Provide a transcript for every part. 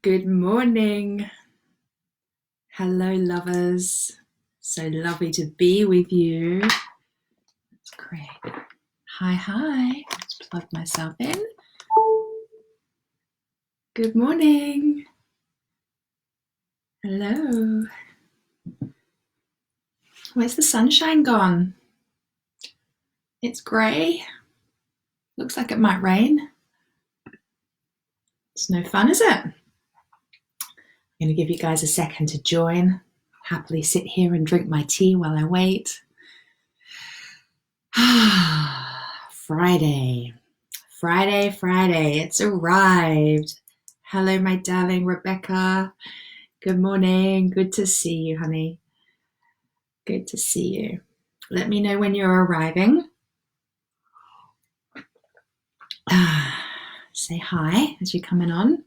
Good morning. Hello, lovers. So lovely to be with you. That's great. Hi. Let's plug myself in. Good morning. Hello. Where's the sunshine gone? It's grey. Looks like it might rain. It's no fun, is it? I'm going to give you guys a second to join. Happily sit here and drink my tea while I wait. Friday. It's arrived. Hello, my darling Rebecca. Good morning. Good to see you, honey. Good to see you. Let me know when you're arriving. Say hi as you're coming on.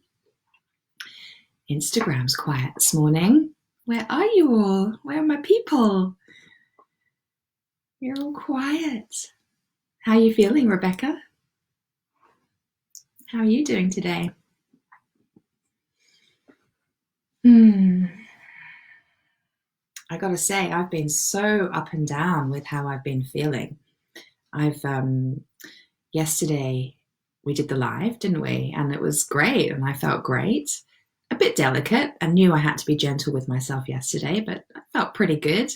Instagram's quiet this morning. Where are you all? Where are my people? You're all quiet. How are you feeling, Rebecca? How are you doing today? I gotta say, I've been so up and down with how I've been feeling. Yesterday we did the live, didn't we? And it was great, and I felt great. A bit delicate. I knew I had to be gentle with myself yesterday, but I felt pretty good.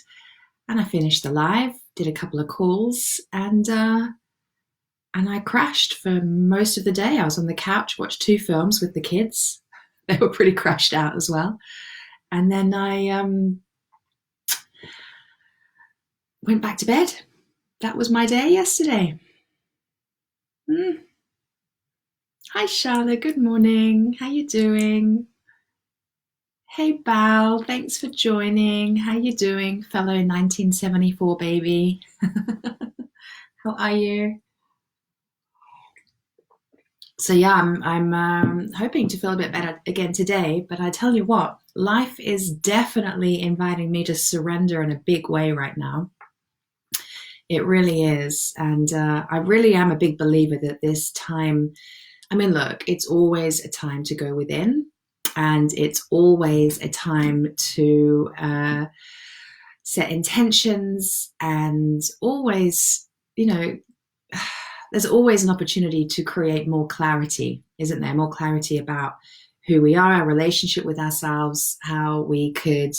And I finished the live, did a couple of calls, and I crashed for most of the day. I was on the couch, watched 2 films with the kids. They were pretty crashed out as well. And then I went back to bed. That was my day yesterday. Hi, Charlotte. Good morning. How you doing? Hey, Bal. Thanks for joining. How you doing, fellow 1974 baby? How are you? So yeah, I'm hoping to feel a bit better again today, but I tell you what, life is definitely inviting me to surrender in a big way right now. It really is. And I really am a big believer that this time, I mean, look, it's always a time to go within, and it's always a time to set intentions, and always, there's always an opportunity to create more clarity, isn't there? More clarity about who we are, our relationship with ourselves, how we could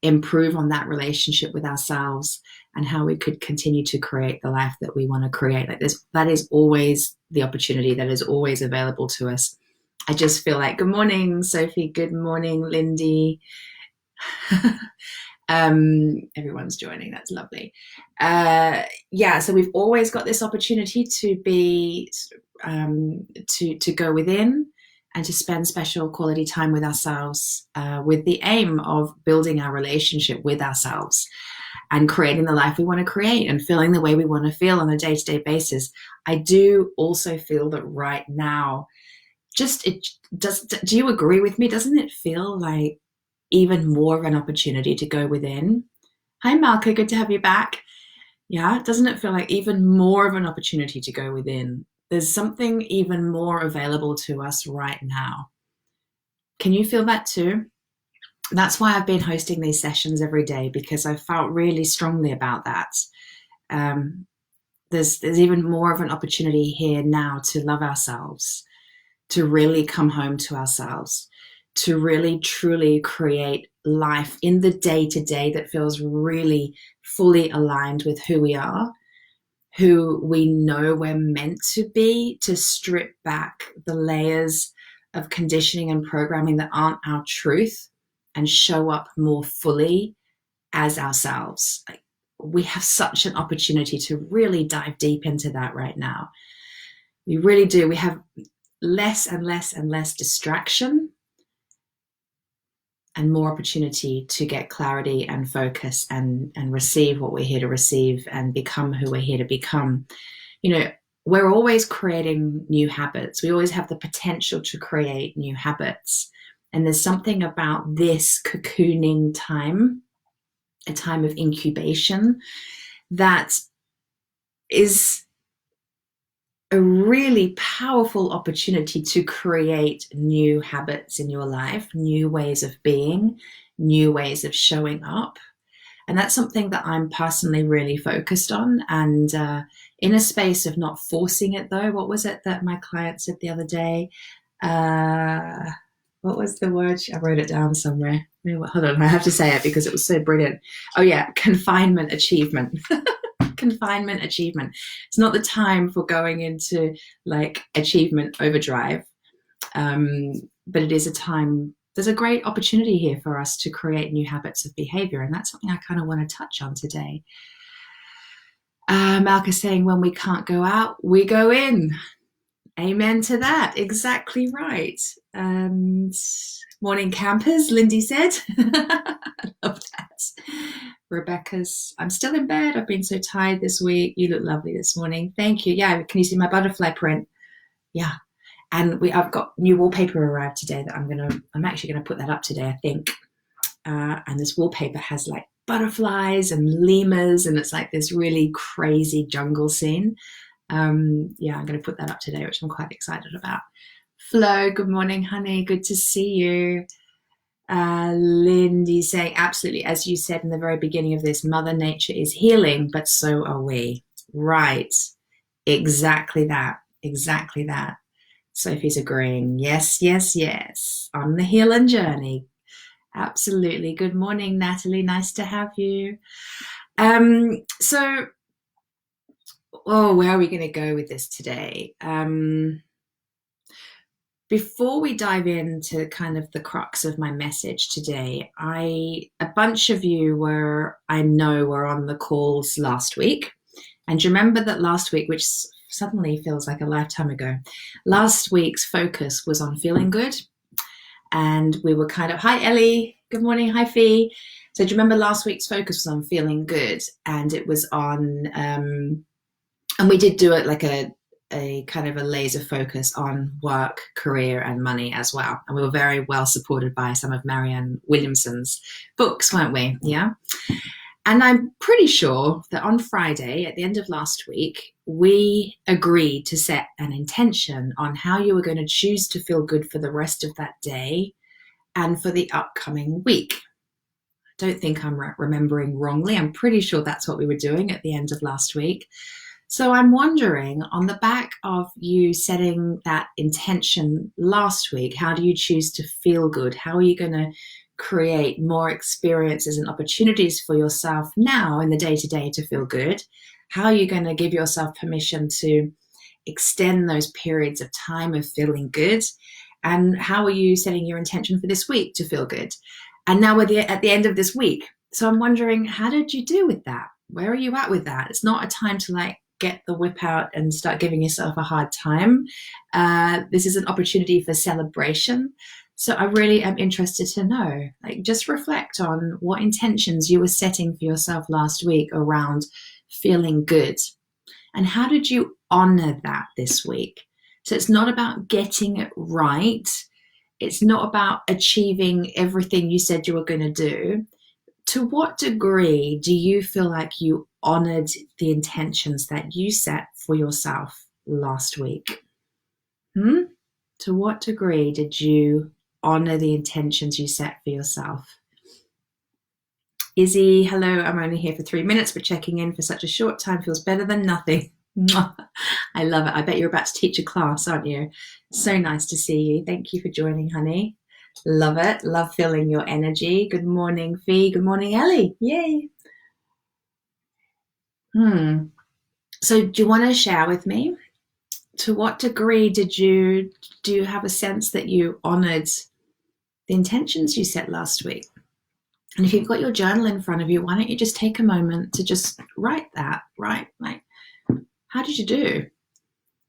improve on that relationship with ourselves, and how we could continue to create the life that we want to create. Like this, that is always the opportunity that is always available to us. I just feel like, good morning, Sophie. Good morning, Lindy. Everyone's joining. That's lovely. So we've always got this opportunity to be to go within and to spend special quality time with ourselves, with the aim of building our relationship with ourselves and creating the life we want to create and feeling the way we want to feel on a day-to-day basis. I do also feel that right now, do you agree with me? Doesn't it feel like even more of an opportunity to go within? Hi, Malka, good to have you back. Yeah, doesn't it feel like even more of an opportunity to go within? There's something even more available to us right now. Can you feel that too? That's why I've been hosting these sessions every day, because I felt really strongly about that. There's even more of an opportunity here now to love ourselves, to really come home to ourselves, to really truly create life in the day-to-day that feels really fully aligned with who we are, who we know we're meant to be, to strip back the layers of conditioning and programming that aren't our truth and show up more fully as ourselves. Like, we have such an opportunity to really dive deep into that right now. We really do. We have less and less and less distraction and more opportunity to get clarity and focus and receive what we're here to receive and become who we're here to become. We're always creating new habits. We always have the potential to create new habits. And there's something about this cocooning time, a time of incubation, that is a really powerful opportunity to create new habits in your life, new ways of being, new ways of showing up. And that's something that I'm personally really focused on. And in a space of not forcing it, though, what was it that my client said the other day? Uh, what was the word? I wrote it down somewhere. Hold on, I have to say it because it was so brilliant. Oh, yeah, confinement achievement. Confinement achievement. It's not the time for going into like achievement overdrive, but it is a time. There's a great opportunity here for us to create new habits of behavior, and that's something I kind of want to touch on today. Malka saying, when we can't go out, we go in. Amen to that. Exactly right. And morning campers, Lindy said. I love that. Rebecca's, I'm still in bed. I've been so tired this week. You look lovely this morning. Thank you. Yeah, can you see my butterfly print? Yeah. And I've got new wallpaper arrived today that I'm actually gonna put that up today, I think. And this wallpaper has like butterflies and lemurs, and it's like this really crazy jungle scene. Yeah, I'm going to put that up today, which I'm quite excited about. Flo, good morning, honey. Good to see you. Lindy saying, absolutely, as you said in the very beginning of this, Mother Nature is healing, but so are we. Right. Exactly that. Exactly that. Sophie's agreeing. Yes, yes, yes. On the healing journey. Absolutely. Good morning, Natalie. Nice to have you. So, where are we going to go with this today? Before we dive into kind of the crux of my message today, a bunch of you were on the calls last week. And do you remember that last week, which suddenly feels like a lifetime ago, last week's focus was on feeling good. And we were kind of, hi, Ellie. Good morning. Hi, Fee. So do you remember last week's focus was on feeling good? And it was on, and we did do it like a kind of a laser focus on work, career, and money as well. And we were very well supported by some of Marianne Williamson's books, weren't we? Yeah. And I'm pretty sure that on Friday, at the end of last week, we agreed to set an intention on how you were going to choose to feel good for the rest of that day and for the upcoming week. I don't think I'm remembering wrongly. I'm pretty sure that's what we were doing at the end of last week. So I'm wondering, on the back of you setting that intention last week, how do you choose to feel good? How are you going to create more experiences and opportunities for yourself now in the day-to-day to feel good? How are you going to give yourself permission to extend those periods of time of feeling good? And how are you setting your intention for this week to feel good? And now we're at the end of this week. So I'm wondering, how did you do with that? Where are you at with that? It's not a time to like get the whip out and start giving yourself a hard time. This is an opportunity for celebration. So I really am interested to know, like, just reflect on what intentions you were setting for yourself last week around feeling good. And how did you honor that this week? So it's not about getting it right. It's not about achieving everything you said you were going to do. To what degree do you feel like you honored the intentions that you set for yourself last week? To what degree did you honor the intentions you set for yourself? Izzy, hello, I'm only here for 3 minutes, but checking in for such a short time feels better than nothing. I love it. I bet you're about to teach a class, aren't you? So nice to see you. Thank you for joining, honey. Love it. Love feeling your energy. Good morning, Fee. Good morning, Ellie. Yay. So do you want to share with me, to what degree do you have a sense that you honored the intentions you set last week? And if you've got your journal in front of you, why don't you just take a moment to just write that, right? Like, how did you do?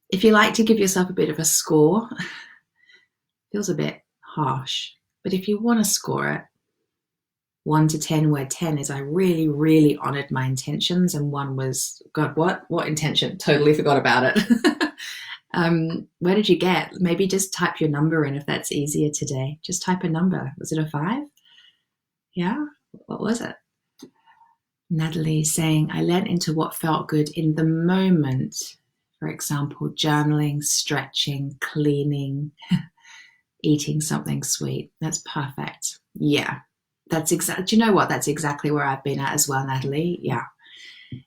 If you like to give yourself a bit of a score, feels a bit harsh, but if you want to score it 1 to 10, where 10 is I really, really honored my intentions, and 1 was, God, what intention? Totally forgot about it. Where did you get? Maybe just type your number in if that's easier today. Just type a number. Was it a 5? Yeah? What was it? Natalie saying, I led into what felt good in the moment. For example, journaling, stretching, cleaning, eating something sweet. That's perfect. Yeah, that's exactly, do you know what? That's exactly where I've been at as well, Natalie. Yeah,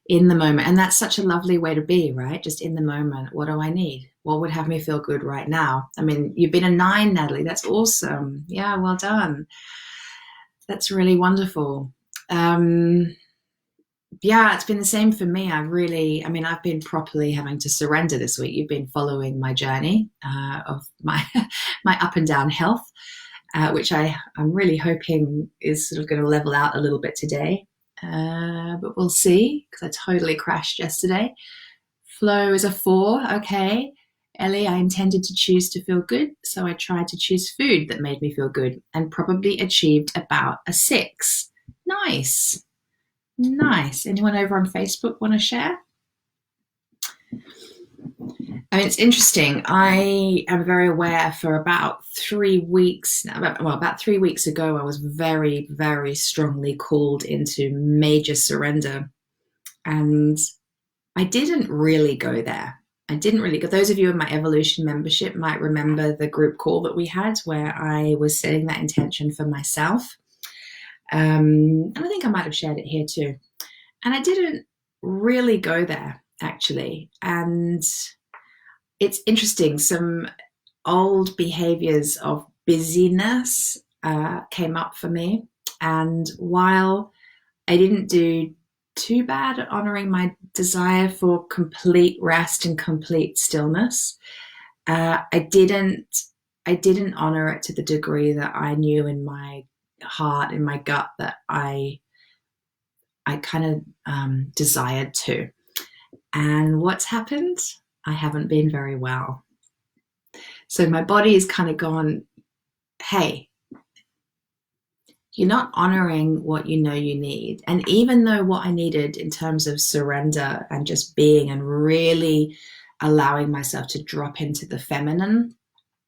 in the moment. And that's such a lovely way to be, right? Just in the moment. What do I need? What would have me feel good right now? I mean, you've been a 9, Natalie. That's awesome. Yeah, well done. That's really wonderful. Yeah, it's been the same for me. I've been properly having to surrender this week. You've been following my journey of my my up and down health, which I'm really hoping is sort of going to level out a little bit today. But we'll see, because I totally crashed yesterday. Flow is a 4, okay. Ellie, I intended to choose to feel good, so I tried to choose food that made me feel good and probably achieved about a 6. Nice. Nice. Anyone over on Facebook want to share? I mean, it's interesting. I am very aware for about 3 weeks now. About 3 weeks ago, I was very, very strongly called into major surrender. And I didn't really go there. I didn't really go. Those of you in my Evolution membership might remember the group call that we had where I was setting that intention for myself. And I think I might have shared it here too. And I didn't really go there, actually. And it's interesting. Some old behaviors of busyness came up for me. And while I didn't do too bad at honoring my desire for complete rest and complete stillness, I didn't honor it to the degree that I knew in my heart, in my gut, that I kind of desired to. And what's happened? I haven't been very well. So my body has kind of gone, hey, you're not honoring what you know you need. And even though what I needed in terms of surrender and just being and really allowing myself to drop into the feminine,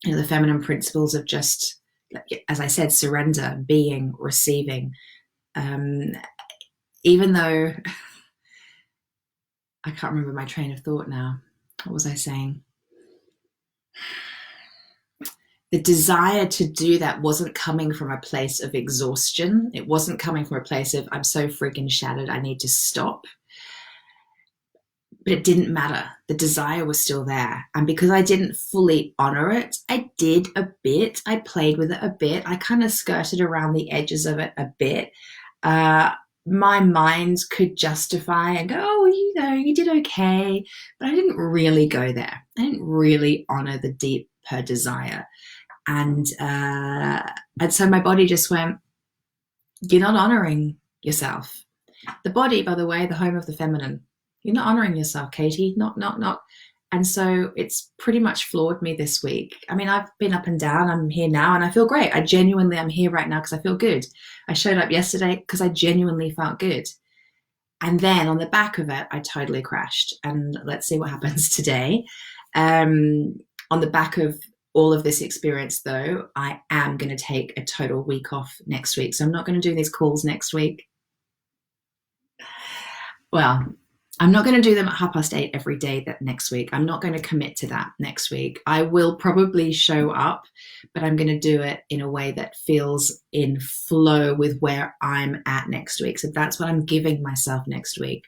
the feminine principles of just, as I said, surrender, being, receiving, even though I can't remember my train of thought now. What was I saying? The desire to do that wasn't coming from a place of exhaustion. It wasn't coming from a place of, I'm so freaking shattered, I need to stop. But it didn't matter. The desire was still there. And because I didn't fully honor it, I did a bit. I played with it a bit. I kind of skirted around the edges of it a bit. My mind could justify and go, oh, you did okay. But I didn't really go there. I didn't really honor the deeper desire. And so my body just went, you're not honoring yourself. The body, by the way, the home of the feminine. You're not honoring yourself, Katie. Not. And so it's pretty much floored me this week. I mean, I've been up and down. I'm here now and I feel great. I'm here right now because I feel good. I showed up yesterday because I genuinely felt good. And then on the back of it, I totally crashed. And let's see what happens today. On the back of all of this experience, though, I am going to take a total week off next week. So I'm not going to do these calls next week. Well, I'm not going to do them at 8:30 every day that next week. I'm not going to commit to that next week. I will probably show up, but I'm going to do it in a way that feels in flow with where I'm at next week. So that's what I'm giving myself next week.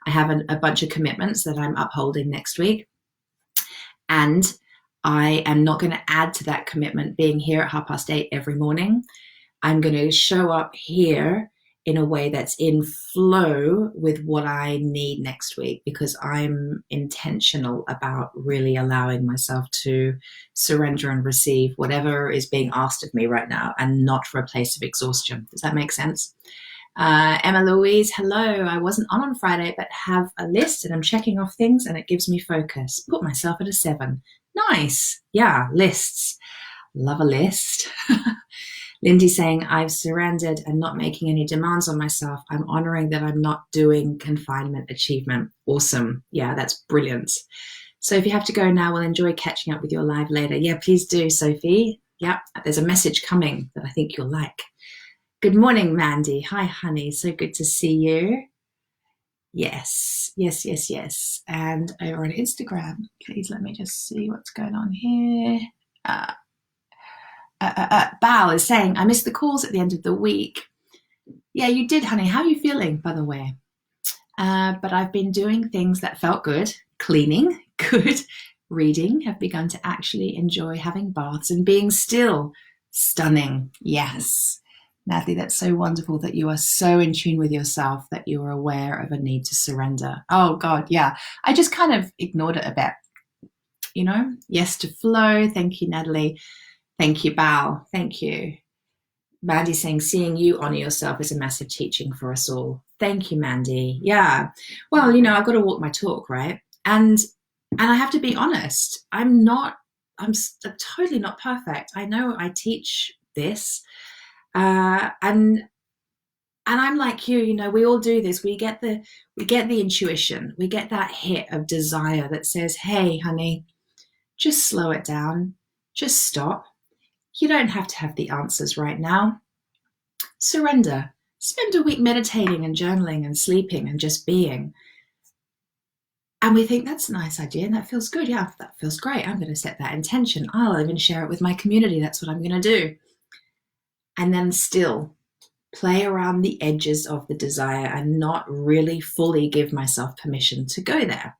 I have a bunch of commitments that I'm upholding next week. And I am not going to add to that commitment being here at 8:30 every morning. I'm going to show up here in a way that's in flow with what I need next week, because I'm intentional about really allowing myself to surrender and receive whatever is being asked of me right now, and not from a place of exhaustion. Does that make sense? Emma Louise, hello. I wasn't on Friday, but have a list and I'm checking off things and it gives me focus. Put myself at a 7. Nice. Yeah, lists. Love a list. Lindy saying, I've surrendered and not making any demands on myself. I'm honoring that I'm not doing confinement achievement. Awesome. Yeah, that's brilliant. So if you have to go now, we'll enjoy catching up with your live later. Yeah, please do, Sophie. Yeah, there's a message coming that I think you'll like. Good morning, Mandy. Hi, honey. So good to see you. Yes, yes, yes, yes. And over on Instagram, please let me just see what's going on here. Uh, Bal is saying, I missed the calls at the end of the week. Yeah, you did, honey. How are you feeling, by the way? But I've been doing things that felt good, cleaning, good, reading, have begun to actually enjoy having baths and being still. Stunning. Yes. Natalie, that's so wonderful that you are so in tune with yourself that you are aware of a need to surrender. Oh, God, yeah. I just kind of ignored it a bit, you know? Yes to flow. Thank you, Natalie. Thank you, Bal. Thank you. Mandy saying, seeing you honor yourself is a massive teaching for us all. Thank you, Mandy. Yeah. Well, I've got to walk my talk, right? And I have to be honest. I'm totally not perfect. I know I teach this. And I'm like you, we all do this. We get the intuition. We get that hit of desire that says, hey, honey, just slow it down. Just stop. You don't have to have the answers right now. Surrender. Spend a week meditating and journaling and sleeping and just being. And we think that's a nice idea and that feels good. Yeah, that feels great. I'm going to set that intention. I'll even share it with my community. That's what I'm going to do. And then still play around the edges of the desire and not really fully give myself permission to go there.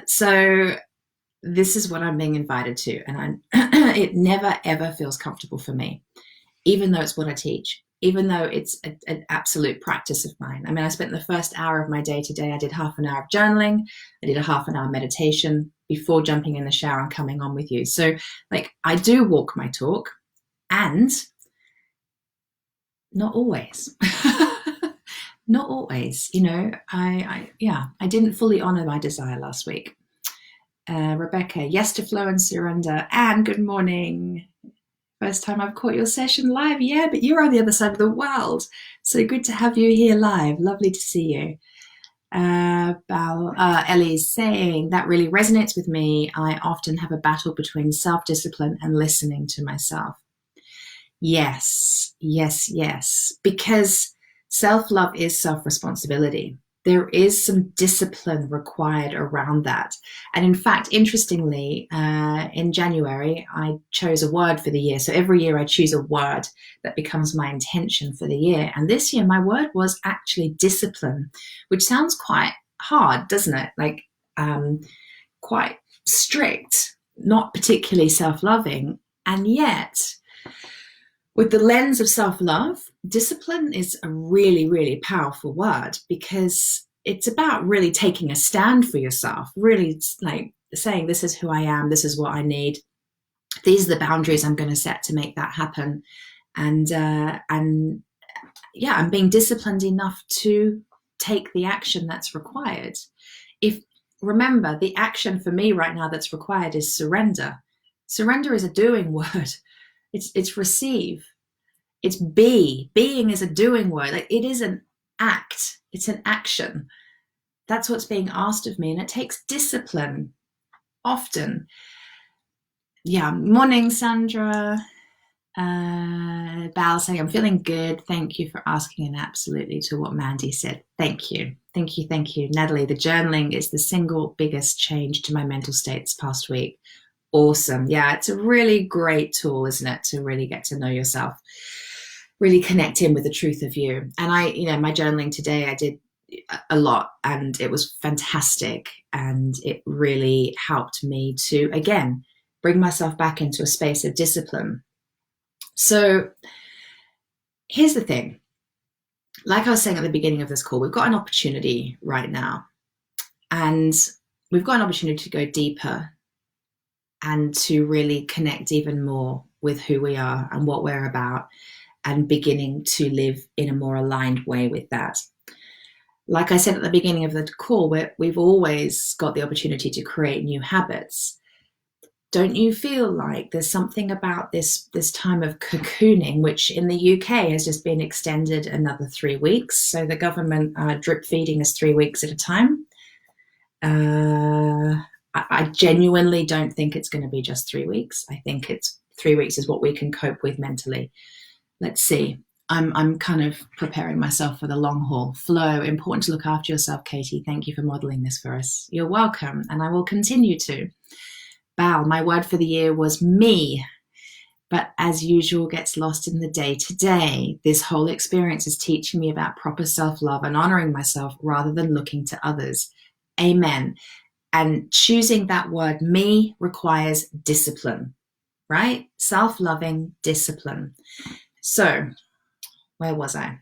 So this is what I'm being invited to. And it never, ever feels comfortable for me, even though it's what I teach, even though it's an absolute practice of mine. I mean, I spent the first hour of my day today, I did half an hour of journaling, I did a half an hour meditation before jumping in the shower and coming on with you. So I do walk my talk, and not always. Not always, I didn't fully honor my desire last week. Rebecca, yes to flow and surrender. And good morning. First time I've caught your session live. Yeah, but you're on the other side of the world. So good to have you here live. Lovely to see you. Ellie's saying, that really resonates with me. I often have a battle between self-discipline and listening to myself. Yes, yes, yes. Because self-love is self-responsibility. There is some discipline required around that. And in fact, interestingly, in January, I chose a word for the year. So every year I choose a word that becomes my intention for the year. And this year, my word was actually discipline, which sounds quite hard, doesn't it? Quite strict, not particularly self-loving. And yet, with the lens of self-love, discipline is a really, really powerful word, because it's about really taking a stand for yourself, really saying, this is who I am, this is what I need, these are the boundaries I'm going to set to make that happen. And I'm being disciplined enough to take the action that's required. Remember, the action for me right now that's required is surrender. Surrender is a doing word. It's receive. It's be. Being is a doing word. It is an act. It's an action. That's what's being asked of me. And it takes discipline often. Yeah. Morning, Sandra. Bal saying, I'm feeling good. Thank you for asking, and absolutely to what Mandy said. Thank you. Thank you. Thank you. Natalie, the journaling is the single biggest change to my mental state this past week. Awesome. Yeah, it's a really great tool, isn't it, to really get to know yourself, really connect in with the truth of you. And my journaling today, I did a lot, and it was fantastic. And it really helped me to, again, bring myself back into a space of discipline. So here's the thing. Like I was saying at the beginning of this call, we've got an opportunity right now, and we've got an opportunity to go deeper and to really connect even more with who we are and what we're about, and beginning to live in a more aligned way with that. Like I said at the beginning of the call, we've always got the opportunity to create new habits. Don't you feel like there's something about this time of cocooning, which in the UK has just been extended another 3 weeks? So the government drip feeding us 3 weeks at a time. I genuinely don't think it's going to be just 3 weeks. I think it's 3 weeks is what we can cope with mentally. Let's see. I'm kind of preparing myself for the long haul. Flow, important to look after yourself, Katie. Thank you for modeling this for us. You're welcome, and I will continue to. Bal, my word for the year was me, but as usual gets lost in the day to day. This whole experience is teaching me about proper self-love and honoring myself rather than looking to others. Amen. And choosing that word me requires discipline, right? Self-loving discipline. So where was I?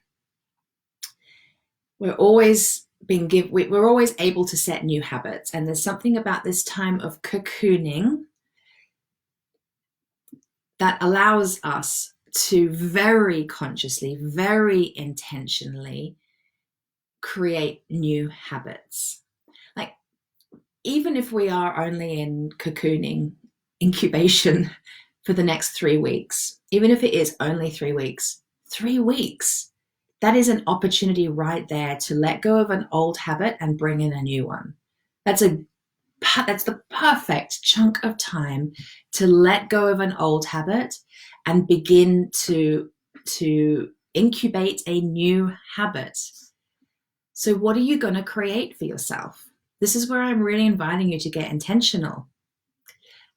We're always we're always able to set new habits, and there's something about this time of cocooning that allows us to very consciously, very intentionally create new habits. Like, even if we are only in cocooning incubation for the next 3 weeks, even if it is only 3 weeks, 3 weeks, that is an opportunity right there to let go of an old habit and bring in a new one. That's the perfect chunk of time to let go of an old habit and begin to incubate a new habit. So what are you going to create for yourself? This is where I'm really inviting you to get intentional.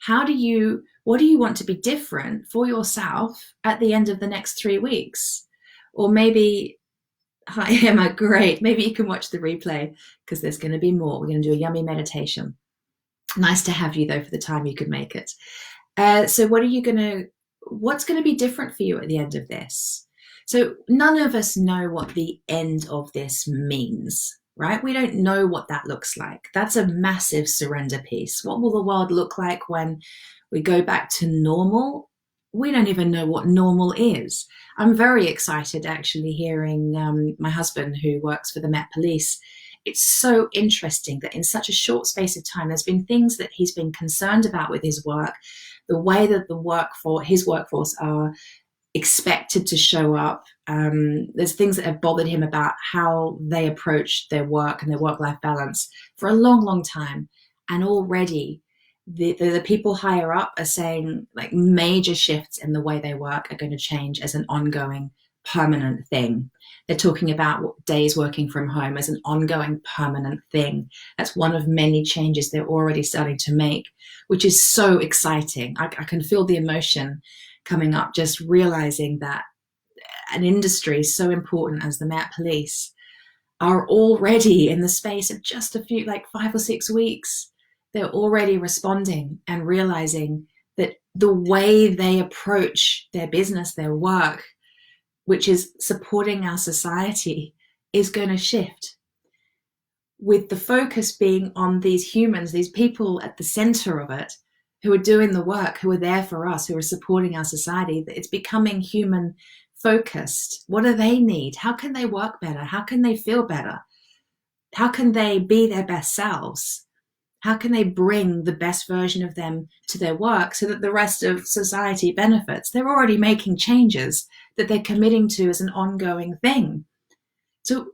What do you want to be different for yourself at the end of the next 3 weeks? Or maybe, hi Emma, great. Maybe you can watch the replay because there's going to be more. We're going to do a yummy meditation. Nice to have you though for the time you could make it. So what's going to be different for you at the end of this? So none of us know what the end of this means, right? We don't know what that looks like. That's a massive surrender piece. What will the world look like when we go back to normal? We don't even know what normal is. I'm very excited actually hearing my husband, who works for the Met Police. It's so interesting that in such a short space of time, there's been things that he's been concerned about with his work, the way that his workforce are expected to show up. There's things that have bothered him about how they approach their work and their work-life balance for a long, long time. And already the people higher up are saying like major shifts in the way they work are going to change as an ongoing permanent thing. They're talking about days working from home as an ongoing permanent thing. That's one of many changes they're already starting to make, which is so exciting. I can feel the emotion coming up just realizing that an industry so important as the Met Police are already in the space of just a few, like 5 or 6 weeks, they're already responding and realizing that the way they approach their business, their work, which is supporting our society, is going to shift, with the focus being on these humans, these people at the center of it, who are doing the work, who are there for us, who are supporting our society. It's becoming human focused. What do they need? How can they work better? How can they feel better? How can they be their best selves? How can they bring the best version of them to their work so that the rest of society benefits? They're already making changes that they're committing to as an ongoing thing. So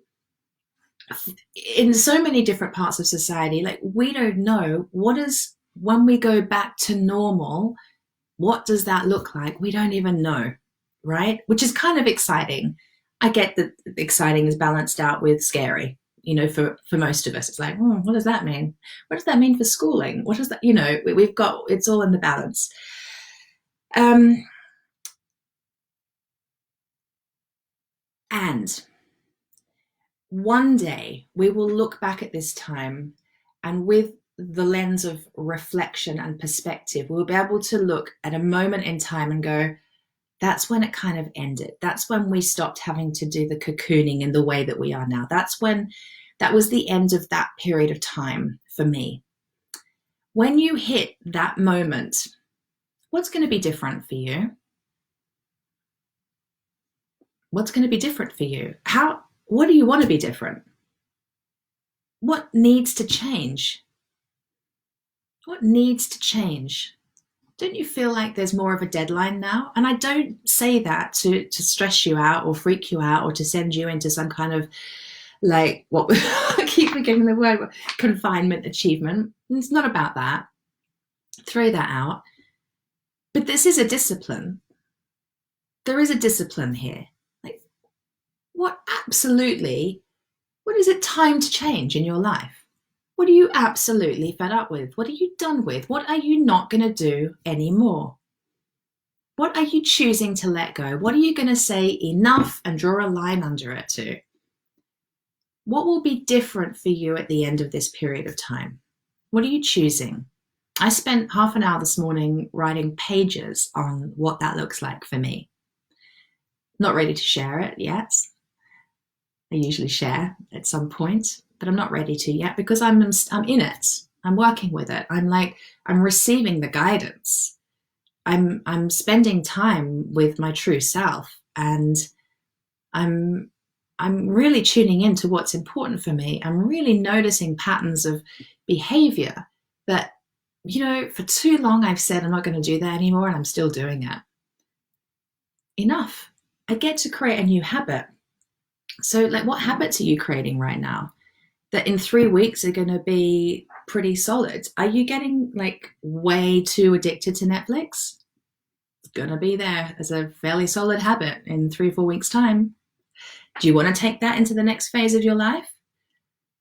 in so many different parts of society, like, we don't know when we go back to normal, what does that look like? We don't even know, right? Which is kind of exciting. I get that exciting is balanced out with scary. For most of us, it's like, what does that mean? What does that mean for schooling? What does that, we've got, it's all in the balance. And one day we will look back at this time, and with the lens of reflection and perspective, we'll be able to look at a moment in time and go, that's when it kind of ended. That's when we stopped having to do the cocooning in the way that we are now. That was the end of that period of time for me. When you hit that moment, what's going to be different for you? What's going to be different for you? What do you want to be different? What needs to change? What needs to change? Don't you feel like there's more of a deadline now? And I don't say that to stress you out or freak you out or to send you into some kind of, like, what I keep forgetting the word, confinement achievement. It's not about that. Throw that out. But this is a discipline. There is a discipline here. Like, what is it time to change in your life? What are you absolutely fed up with? What are you done with? What are you not going to do anymore? What are you choosing to let go? What are you going to say enough and draw a line under it to? What will be different for you at the end of this period of time? What are you choosing? I spent half an hour this morning writing pages on what that looks like for me. Not ready to share it yet. I usually share at some point, but I'm not ready to yet because I'm in it. I'm working with it. I'm receiving the guidance. I'm spending time with my true self, and I'm really tuning into what's important for me. I'm really noticing patterns of behavior that, for too long I've said I'm not going to do that anymore, and I'm still doing it. Enough. I get to create a new habit. So, what habits are you creating right now that in 3 weeks are going to be pretty solid? Are you getting way too addicted to Netflix? It's going to be there as a fairly solid habit in 3-4 weeks' time. Do you want to take that into the next phase of your life?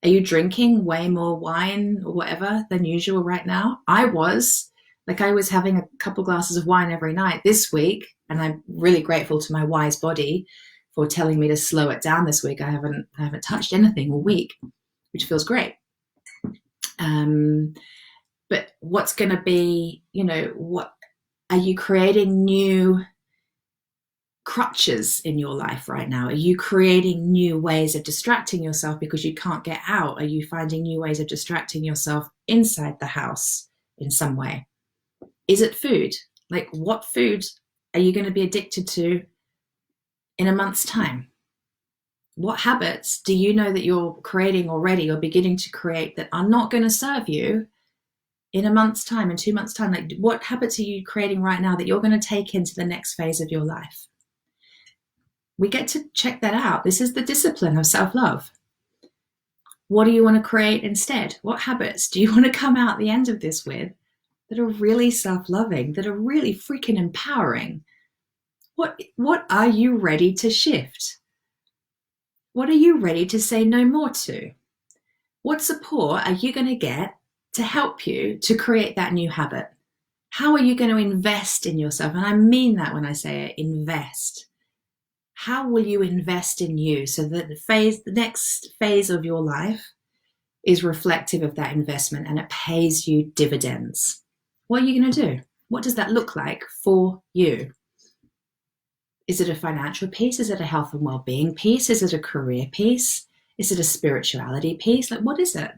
Are you drinking way more wine or whatever than usual right now? I was having a couple glasses of wine every night this week, and I'm really grateful to my wise body for telling me to slow it down this week. I haven't touched anything all week, which feels great. But what's going to be, what are you creating new crutches in your life right now? Are you creating new ways of distracting yourself because you can't get out? Are you finding new ways of distracting yourself inside the house in some way? Is it food? What food are you going to be addicted to in a month's time? What habits do you know that you're creating already or beginning to create that are not going to serve you in a month's time, in 2 months' time? What habits are you creating right now that you're going to take into the next phase of your life? We get to check that out. This is the discipline of self-love. What do you want to create instead? What habits do you want to come out the end of this with that are really self-loving, that are really freaking empowering? What are you ready to shift? What are you ready to say no more to? What support are you going to get to help you to create that new habit? How are you going to invest in yourself? And I mean that when I say it, invest. How will you invest in you so that the next phase of your life is reflective of that investment and it pays you dividends? What are you going to do? What does that look like for you? Is it a financial piece? Is it a health and well-being piece? Is it a career piece? Is it a spirituality piece? What is it?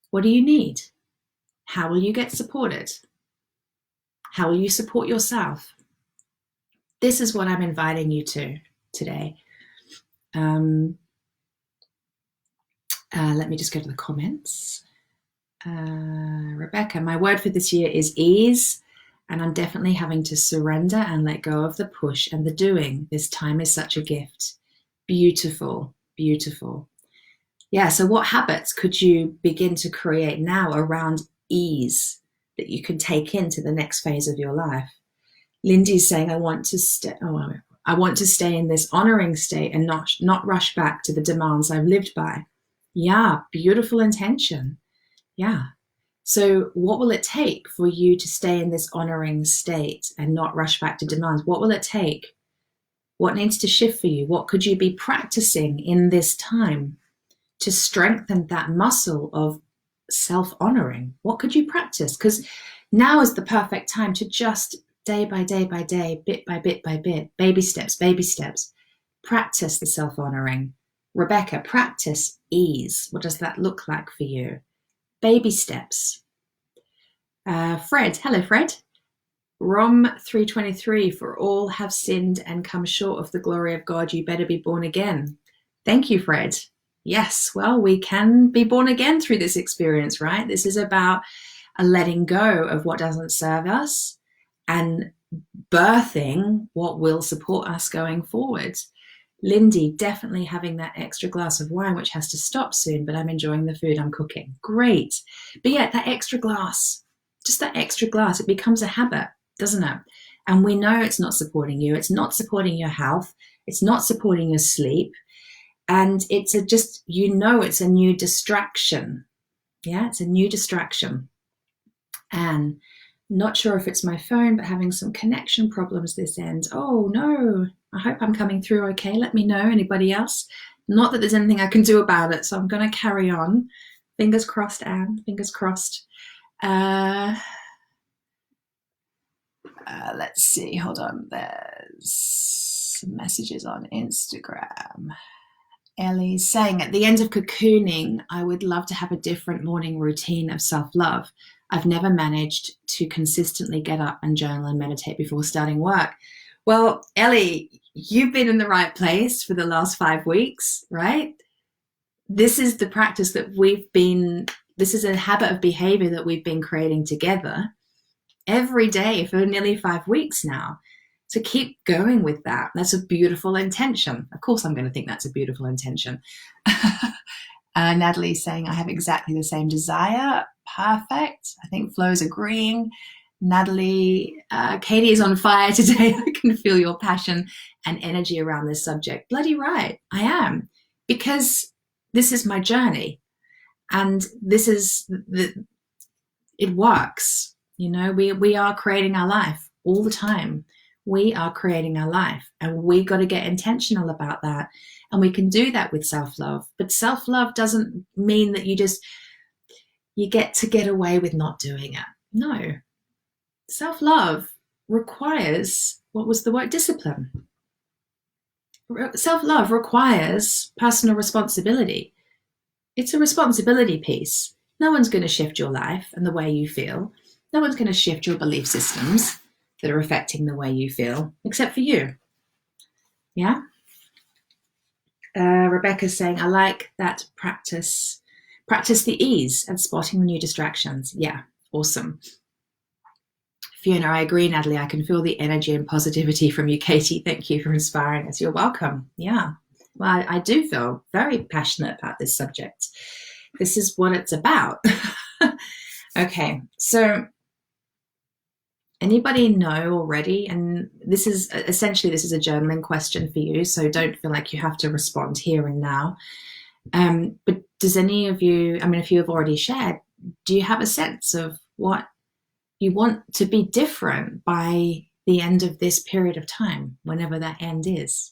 What do you need? How will you get supported? How will you support yourself? This is what I'm inviting you to today. Let me just go to the comments. Rebecca, my word for this year is ease. And I'm definitely having to surrender and let go of the push and the doing. This time is such a gift. Beautiful, beautiful. Yeah, so what habits could you begin to create now around ease that you can take into the next phase of your life? Lindy's saying, I want to stay in this honoring state and not rush back to the demands I've lived by. Yeah, beautiful intention. Yeah. So what will it take for you to stay in this honoring state and not rush back to demands? What will it take? What needs to shift for you? What could you be practicing in this time to strengthen that muscle of self-honoring? What could you practice? Because now is the perfect time to just day by day by day, bit by bit by bit, baby steps, practice the self-honoring. Rebecca, practice ease. What does that look like for you? Baby steps. Fred, hello Fred. Rom 3:23, for all have sinned and come short of the glory of God. You better be born again. Thank you, Fred. Yes, well, we can be born again through this experience, right? This is about a letting go of what doesn't serve us and birthing what will support us going forward. Lindy, definitely having that extra glass of wine, which has to stop soon, but I'm enjoying the food I'm cooking. Great. But yeah, that extra glass, just that extra glass, it becomes a habit, doesn't it? And we know it's not supporting you. It's not supporting your health. It's not supporting your sleep. And it's it's a new distraction. Yeah, it's a new distraction. And not sure if it's my phone, but having some connection problems this end. Oh no, I hope I'm coming through okay. Let me know, anybody else? Not that there's anything I can do about it, so I'm going to carry on. Fingers crossed, Anne, fingers crossed. Let's see, hold on. There's some messages on Instagram. Ellie's saying, at the end of cocooning, I would love to have a different morning routine of self-love. I've never managed to consistently get up and journal and meditate before starting work. Well, Ellie, you've been in the right place for the last 5 weeks, right? This is the practice that this is a habit of behavior that we've been creating together every day for nearly 5 weeks now. So keep going with that. That's a beautiful intention. Of course, I'm going to think that's a beautiful intention. Natalie's saying, I have exactly the same desire. Perfect. I think Flo's agreeing. Natalie, Katie is on fire today. I can feel your passion and energy around this subject. Bloody right, I am. Because this is my journey. And it works. You know, we are creating our life all the time. We are creating our life, and we got to get intentional about that. And we can do that with self-love. But self-love doesn't mean that you get to get away with not doing it. No. Self-love requires, what was the word? Discipline. Self-love requires personal responsibility. It's a responsibility piece. No one's going to shift your life and the way you feel. No one's going to shift your belief systems that are affecting the way you feel, except for you. Yeah? Rebecca's saying, I like that practice the ease and spotting the new distractions. Yeah, awesome. Fiona, I agree, Natalie. I can feel the energy and positivity from you, Katie. Thank you for inspiring us. You're welcome. Yeah. Well, I do feel very passionate about this subject. This is what it's about. Okay, so anybody know already? And this is a journaling question for you, so don't feel like you have to respond here and now. But does any of you, if you have already shared, do you have a sense of what you want to be different by the end of this period of time, whenever that end is?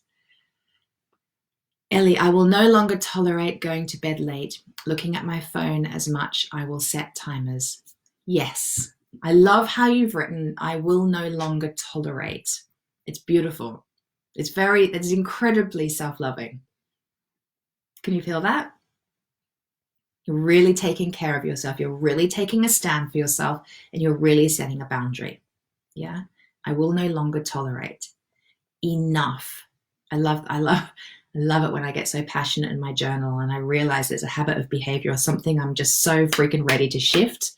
Ellie, I will no longer tolerate going to bed late, looking at my phone as much. I will set timers. Yes. I love how you've written, I will no longer tolerate. It's beautiful. It's incredibly self-loving. Can you feel that? You're really taking care of yourself. You're really taking a stand for yourself, and you're really setting a boundary. Yeah. I will no longer tolerate. Enough. I love it when I get so passionate in my journal and I realize there's a habit of behavior or something I'm just so freaking ready to shift.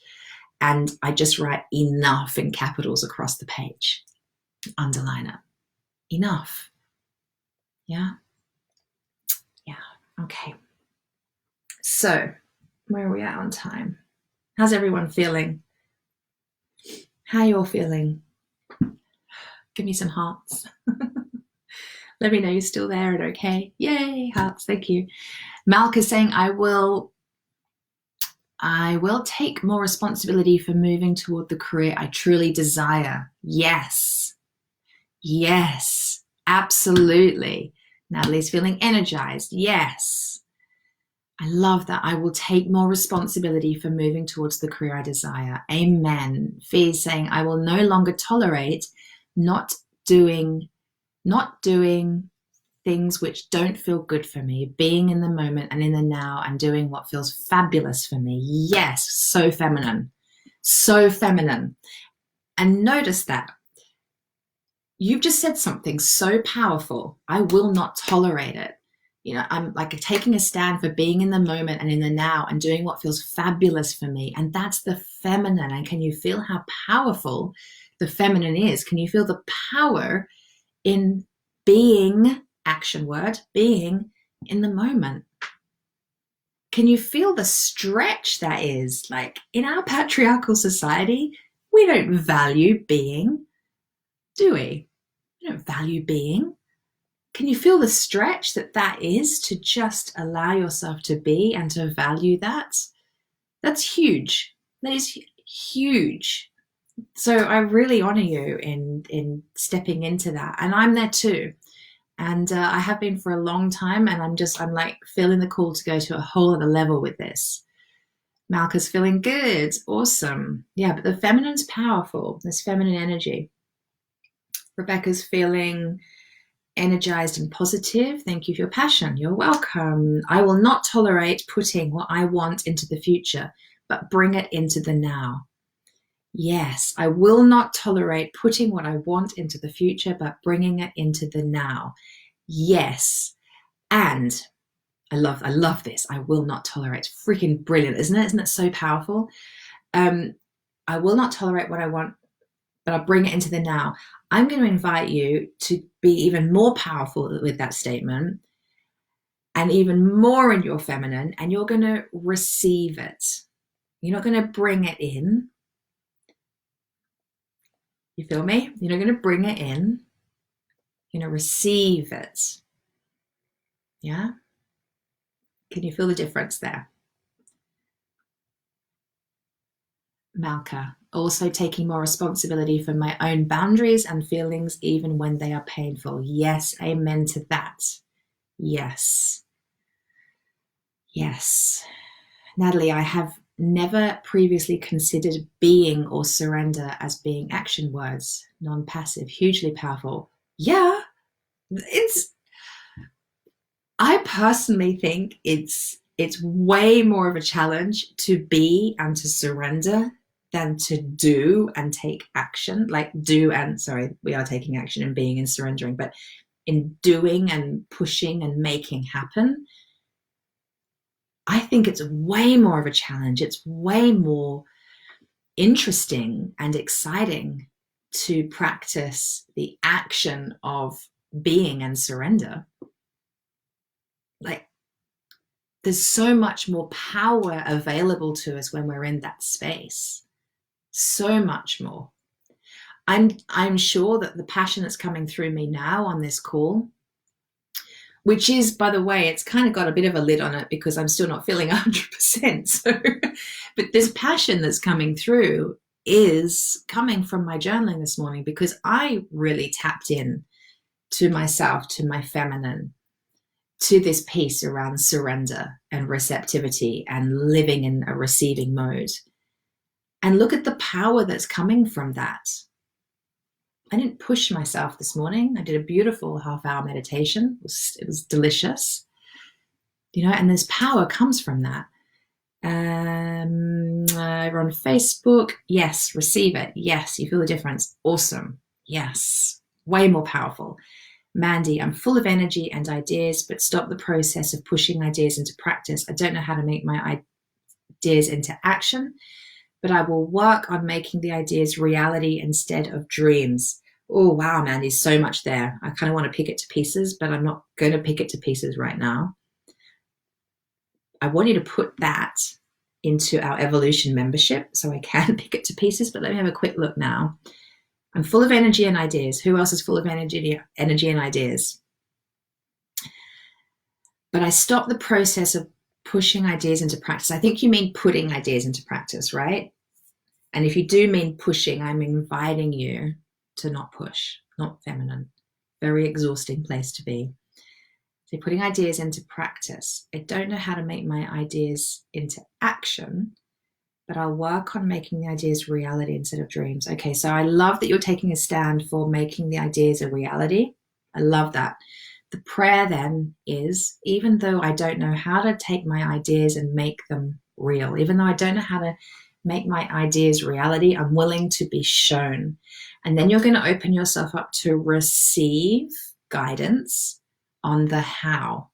And I just write enough in capitals across the page. Underline it. Enough. Yeah. Yeah. Okay. So where are we at on time? How's everyone feeling? How you all feeling? Give me some hearts. Let me know you're still there and okay. Yay, hearts. Thank you. Malk is saying, I will take more responsibility for moving toward the career I truly desire. Yes. Yes, absolutely. Natalie's feeling energized. Yes. I love that. I will take more responsibility for moving towards the career I desire. Amen. Fee is saying, I will no longer tolerate not doing things which don't feel good for me, being in the moment and in the now and doing what feels fabulous for me. Yes, so feminine. So feminine. And notice that. You've just said something so powerful. I will not tolerate it. You know, I'm like taking a stand for being in the moment and in the now and doing what feels fabulous for me. And that's the feminine. And can you feel how powerful the feminine is? Can you feel the power in being, action word, being in the moment? Can you feel the stretch that is? Like in our patriarchal society, we don't value being, do we? We don't value being. Can you feel the stretch that is to just allow yourself to be and to value that? That's huge. That is huge. So I really honor you in stepping into that, and I'm there too. And I have been for a long time, and I'm like feeling the call to go to a whole other level with this. Malka's feeling good, awesome. Yeah, but the feminine's powerful. There's feminine energy. Rebecca's feeling energized and positive. Thank you for your passion. You're welcome. I will not tolerate putting what I want into the future, but bring it into the now. Yes, I will not tolerate putting what I want into the future, but bringing it into the now. Yes. And I love this. I will not tolerate. It's freaking brilliant, isn't it? Isn't it so powerful? I will not tolerate what I want, but I'll bring it into the now. I'm going to invite you to be even more powerful with that statement and even more in your feminine, and you're going to receive it. You're not going to bring it in. You feel me? You're not going to bring it in. You're going to receive it. Yeah? Can you feel the difference there? Malka, also taking more responsibility for my own boundaries and feelings, even when they are painful. Yes, amen to that. Yes. Yes. Natalie, I have never previously considered being or surrender as being action words, non-passive, hugely powerful. Yeah, I personally think it's way more of a challenge to be and to surrender than to do and take action. Like do and sorry, we are taking action and being and surrendering, but in doing and pushing and making happen, I think it's way more of a challenge. It's way more interesting and exciting to practice the action of being and surrender. Like, there's so much more power available to us when we're in that space. So much more. I'm sure that the passion that's coming through me now on this call, which is, by the way, it's kind of got a bit of a lid on it because I'm still not feeling 100%. So, but this passion that's coming through is coming from my journaling this morning because I really tapped in to myself, to my feminine, to this piece around surrender and receptivity and living in a receiving mode. And look at the power that's coming from that. I didn't push myself this morning. I did a beautiful half-hour meditation. It was delicious. And this power comes from that. We're on Facebook. Yes, receive it. Yes, you feel the difference. Awesome. Yes, way more powerful. Mandy, I'm full of energy and ideas, but stop the process of pushing ideas into practice. I don't know how to make my ideas into action, but I will work on making the ideas reality instead of dreams. Oh, wow, Mandy, so much there. I kind of want to pick it to pieces, but I'm not going to pick it to pieces right now. I want you to put that into our evolution membership so I can pick it to pieces, but let me have a quick look now. I'm full of energy and ideas. Who else is full of energy and ideas? But I stop the process of pushing ideas into practice. I think you mean putting ideas into practice, right? And if you do mean pushing, I'm inviting you to not push, not feminine. Very exhausting place to be. So putting ideas into practice. I don't know how to make my ideas into action, but I'll work on making the ideas reality instead of dreams. Okay, so I love that you're taking a stand for making the ideas a reality. I love that. The prayer then is, even though I don't know how to take my ideas and make them real, even though I don't know how to make my ideas reality, I'm willing to be shown. And then you're going to open yourself up to receive guidance on the how.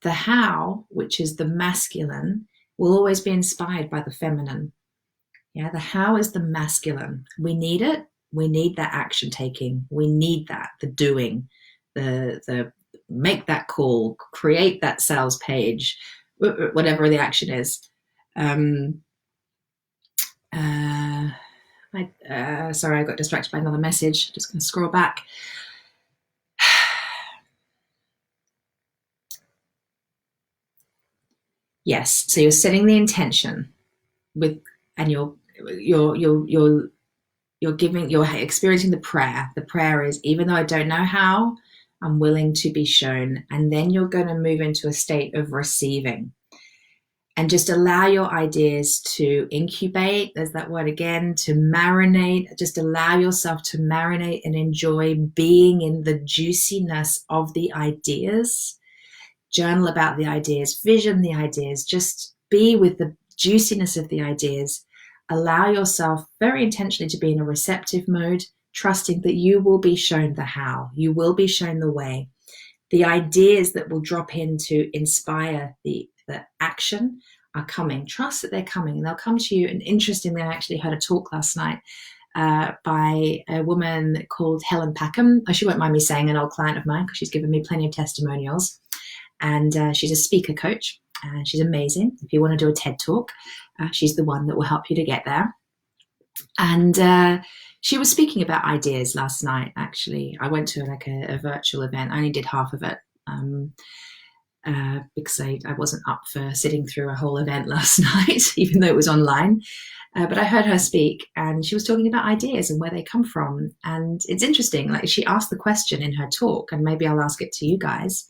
The how, which is the masculine, will always be inspired by the feminine. Yeah, the how is the masculine. We need it. We need that action taking. We need that, the doing, the make that call, create that sales page, whatever the action is. Sorry, I got distracted by another message. Just going to scroll back. Yes. So you're setting the intention with, and you're experiencing the prayer. The prayer is, even though I don't know how, I'm willing to be shown. And then you're going to move into a state of receiving and just allow your ideas to incubate. There's that word again, to marinate. Just allow yourself to marinate and enjoy being in the juiciness of the ideas. Journal about the ideas, vision the ideas, just be with the juiciness of the ideas. Allow yourself very intentionally to be in a receptive mode, trusting that you will be shown the how, you will be shown the way. The ideas that will drop in to inspire the action are coming. Trust that they're coming, and they'll come to you. And interestingly, I actually heard a talk last night by a woman called Helen Packham. She won't mind me saying, an old client of mine, because she's given me plenty of testimonials. And she's a speaker coach, and she's amazing. If you want to do a TED talk, she's the one that will help you to get there. And she was speaking about ideas last night, actually. I went to a virtual event. I only did half of it because I wasn't up for sitting through a whole event last night, even though it was online. But I heard her speak, and she was talking about ideas and where they come from. And it's interesting, like, she asked the question in her talk, and maybe I'll ask it to you guys.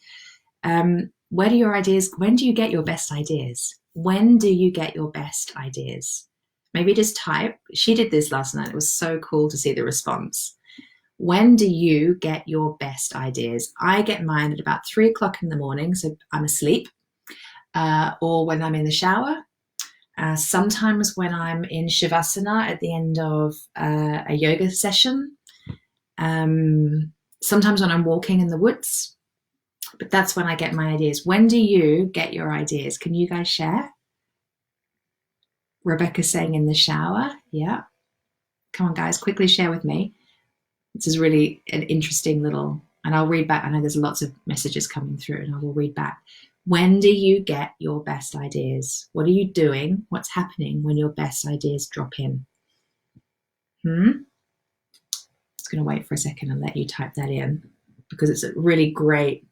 Where do your ideas, when do you get your best ideas? When do you get your best ideas? Maybe just type. She did this last night. It was so cool to see the response. When do you get your best ideas? I get mine at about 3 o'clock in the morning, so I'm asleep, or when I'm in the shower. Sometimes when I'm in Shavasana at the end of a yoga session. Sometimes when I'm walking in the woods. But that's when I get my ideas. When do you get your ideas? Can you guys share? Rebecca's saying in the shower. Yeah. Come on, guys, quickly share with me. This is really an interesting little, and I'll read back. I know there's lots of messages coming through, and I will read back. When do you get your best ideas? What are you doing? What's happening when your best ideas drop in? Just going to wait for a second and let you type that in, because it's a really great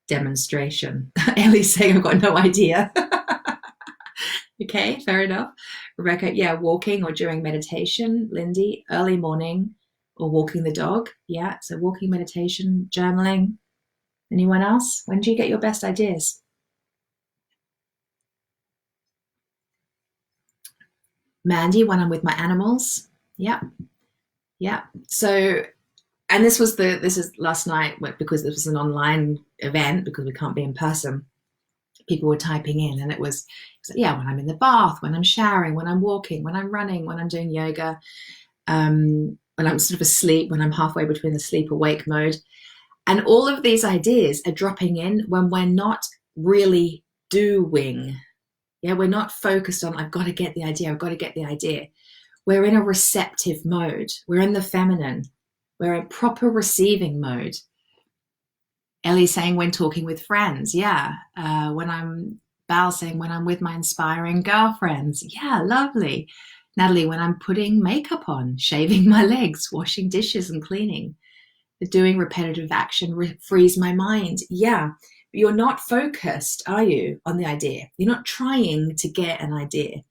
demonstration. Ellie's saying, I've got no idea. Okay, fair enough. Rebecca, yeah, walking or during meditation. Lindy, early morning or walking the dog. Yeah, so walking, meditation, journaling. Anyone else? When do you get your best ideas? Mandy, when I'm with my animals. Yeah. So, and this is last night, because this was an online event, because we can't be in person. People were typing in, and it was like, yeah, when I'm in the bath, when I'm showering, when I'm walking, when I'm running, when I'm doing yoga, when I'm sort of asleep, when I'm halfway between the sleep awake mode. And all of these ideas are dropping in when we're not really doing. Yeah, we're not focused on, I've got to get the idea. We're in a receptive mode. We're in the feminine. We're in proper receiving mode. Ellie saying, when talking with friends. Yeah. Val saying, when I'm with my inspiring girlfriends. Yeah, lovely. Natalie, when I'm putting makeup on, shaving my legs, washing dishes and cleaning. Doing repetitive action frees my mind. Yeah. But you're not focused, are you, on the idea? You're not trying to get an idea.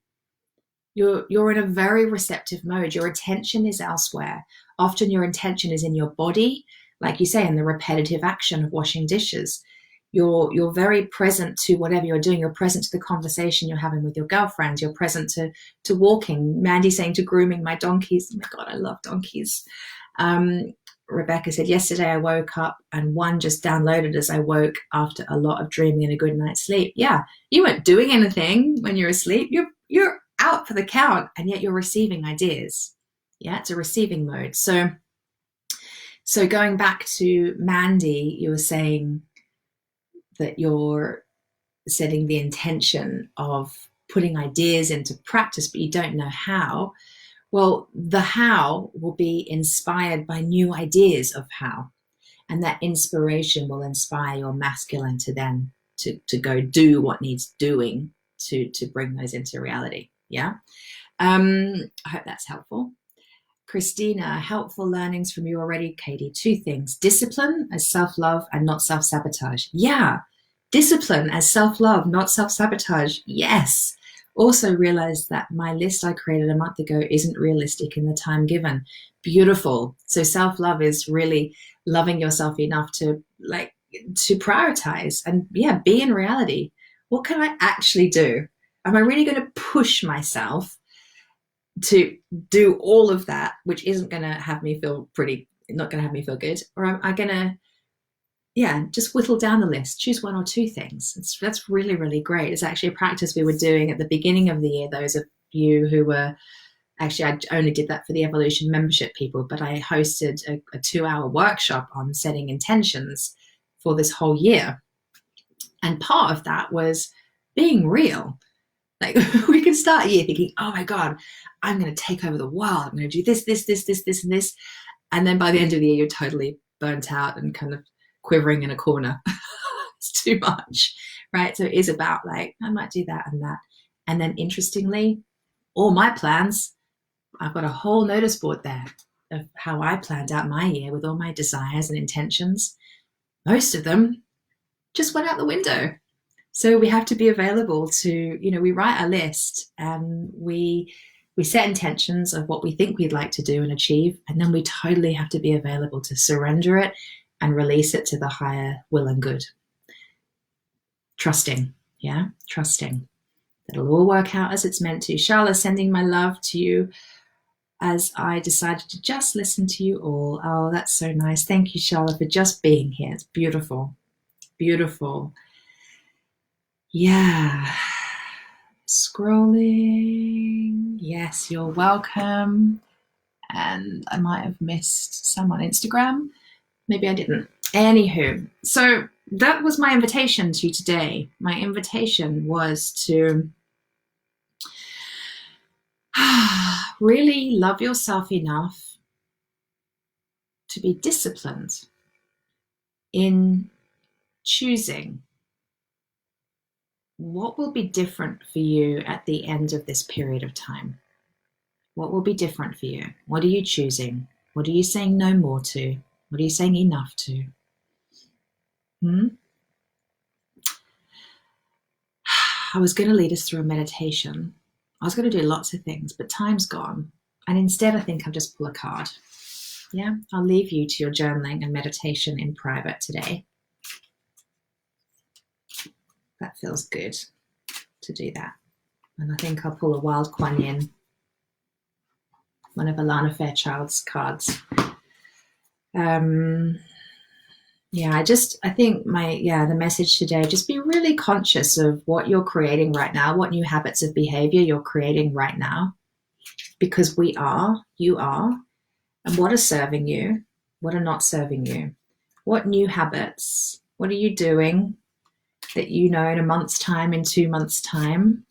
You're in a very receptive mode. Your attention is elsewhere. Often your intention is in your body, like you say, in the repetitive action of washing dishes. You're very present to whatever you're doing. You're present to the conversation you're having with your girlfriends. You're present to walking. Mandy saying to grooming my donkeys. Oh my God, I love donkeys. Rebecca said, yesterday I woke up and one just downloaded as I woke after a lot of dreaming and a good night's sleep. Yeah, you weren't doing anything when you're asleep. You're out for the count, and yet you're receiving ideas. Yeah, it's a receiving mode. So going back to Mandy, you were saying that you're setting the intention of putting ideas into practice, but you don't know how. Well, the how will be inspired by new ideas of how. And that inspiration will inspire your masculine to then to go do what needs doing to bring those into reality. Yeah. I hope that's helpful. Christina, helpful learnings from you already, Katie. 2 things. Discipline as self-love and not self-sabotage. Yeah. Discipline as self-love, not self-sabotage. Yes. Also realized that my list I created a month ago isn't realistic in the time given. Beautiful. So self-love is really loving yourself enough to prioritize and be in reality. What can I actually do? Am I really going to push myself to do all of that, which isn't going to have me feel not going to have me feel good? Or am I going to just whittle down the list, choose one or two things? That's really, really great. It's actually a practice we were doing at the beginning of the year. Those of you who were, actually, I only did that for the Evolution membership people, but I hosted a 2-hour workshop on setting intentions for this whole year. And part of that was being real. Like, we can start a year thinking, oh my God, I'm going to take over the world. I'm going to do this, and this. And then by the end of the year, you're totally burnt out and kind of quivering in a corner. It's too much, right? So it is about like, I might do that and that. And then interestingly, all my plans, I've got a whole notice board there of how I planned out my year with all my desires and intentions. Most of them just went out the window. So we have to be available to, we write a list and we set intentions of what we think we'd like to do and achieve. And then we totally have to be available to surrender it and release it to the higher will and good. Trusting. Trusting. It'll all work out as it's meant to. Charlotte, sending my love to you as I decided to just listen to you all. Oh, that's so nice. Thank you, Charlotte, for just being here. It's beautiful. Beautiful. Yeah. Scrolling. Yes, you're welcome. And I might have missed some on Instagram. Maybe I didn't. Anywho, so that was my invitation to you today. My invitation was to really love yourself enough to be disciplined in choosing what will be different for you at the end of this period of time. What will be different for you? What are you choosing? What are you saying no more to? What are you saying enough to? I was going to lead us through a meditation. I was going to do lots of things, but time's gone. And instead, I think I'll just pull a card. Yeah, I'll leave you to your journaling and meditation in private today. That feels good to do that. And I think I'll pull a Wild Kuan Yin, one of Alana Fairchild's cards. I think the message today, just be really conscious of what you're creating right now, what new habits of behavior you're creating right now, because you are, and what are serving you, what are not serving you, what new habits, what are you doing that in a month's time, in 2 months' time,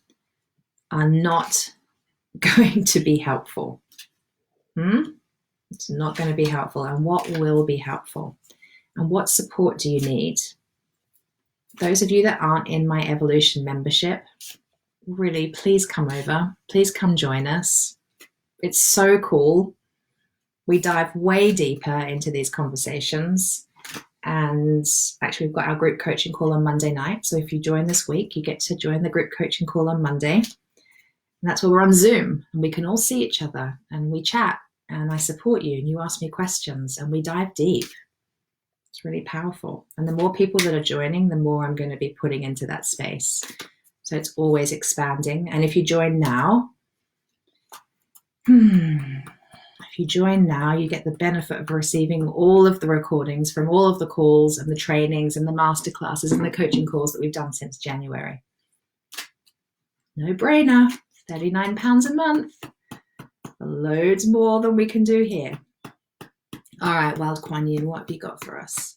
are not going to be helpful. It's not going to be helpful. And what will be helpful? And what support do you need? Those of you that aren't in my Evolution membership, really, please come over. Please come join us. It's so cool. We dive way deeper into these conversations. And actually, we've got our group coaching call on Monday night. So if you join this week, you get to join the group coaching call on Monday. And that's where we're on Zoom and we can all see each other and we chat and I support you and you ask me questions and we dive deep. It's really powerful. And the more people that are joining, the more I'm going to be putting into that space. So it's always expanding. And if you join now, you get the benefit of receiving all of the recordings from all of the calls and the trainings and the masterclasses and the coaching calls that we've done since January. No brainer. £39 a month. Loads more than we can do here. All right, Wild Kuan Yin, what have you got for us?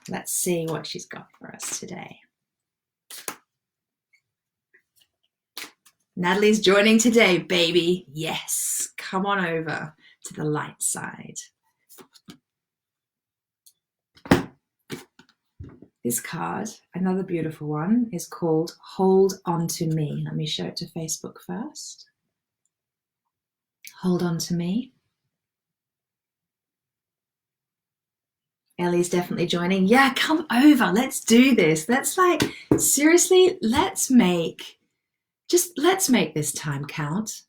Let's see what she's got for us today. Natalie's joining today, baby. Yes, come on over to the light side. This card, another beautiful one, is called Hold On To Me. Let me show it to Facebook first. Hold on to me. Ellie's definitely joining. Yeah, come over. Let's do this. Seriously, let's make this time count.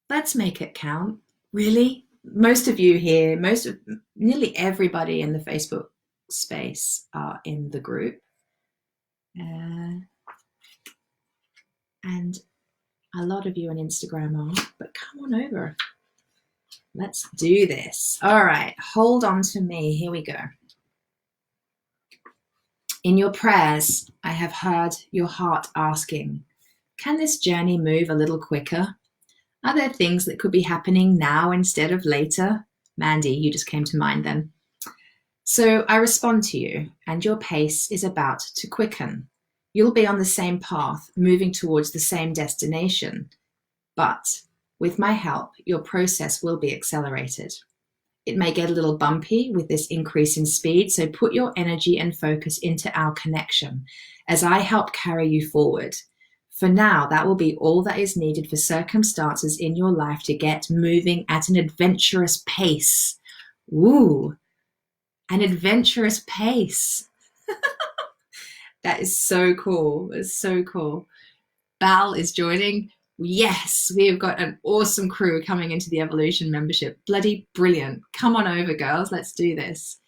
Let's make it count. Really? Most of you here, nearly everybody in the Facebook space are in the group. And a lot of you on Instagram are, but come on over. Let's do this. All right, hold on to me. Here we go. In your prayers, I have heard your heart asking, can this journey move a little quicker? Are there things that could be happening now instead of later? Mandy, you just came to mind then. So I respond to you, and your pace is about to quicken. You'll be on the same path, moving towards the same destination. But with my help, your process will be accelerated. It may get a little bumpy with this increase in speed, so put your energy and focus into our connection as I help carry you forward. For now, that will be all that is needed for circumstances in your life to get moving at an adventurous pace. Woo! An adventurous pace. That is so cool. It's so cool. Bal is joining. Yes, we have got an awesome crew coming into the Evolution membership. Bloody brilliant. Come on over, girls. Let's do this.